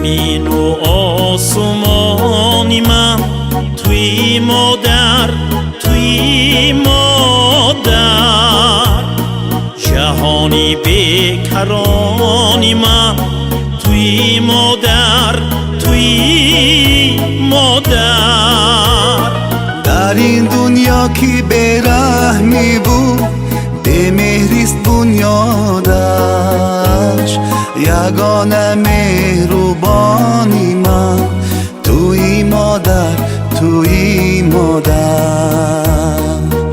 زمین و آسمانی من، توی مادر توی مادر، جهانی بیکرانی من، توی مادر توی مادر. در این دنیا کی برحمی بود، بمهریست بنیادش، یگانه مهربانی من، توی مادر توی مادر.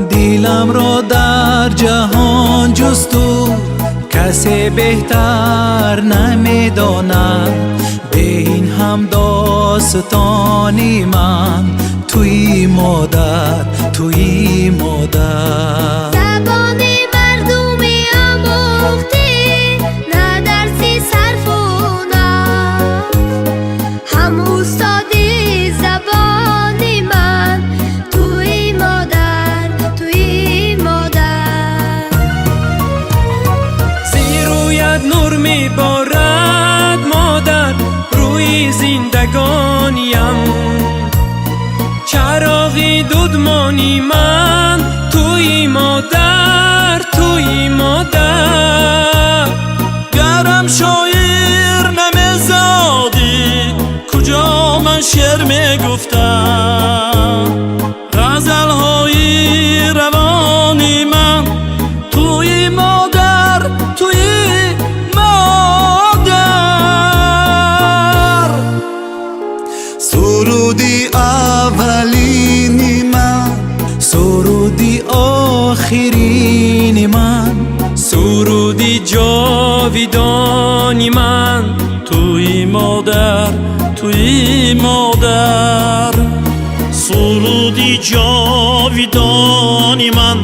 دیلم را در جهان جز تو کسی بهتر نمیداند، به این هم داستانی من، توی مادر توی مادر. زبان مردمی آموختی، نه درسی صرف و نحو، هم استادی زبانی من، توی مادر توی مادر. زی رویت نور میبارد مادر، روی زندگانیم، چراغی دودمانی من، توی مادر توی مادر. گرم شاعر نمیزادی، کجا من شعر میگفتم، غزل های روانی من، توی مادر توی مادر. سرودی اولینی من، سرودی آخرین من، سرودی جاویدانی من، توی مادر توی مادر. سرودی جاویدانی من،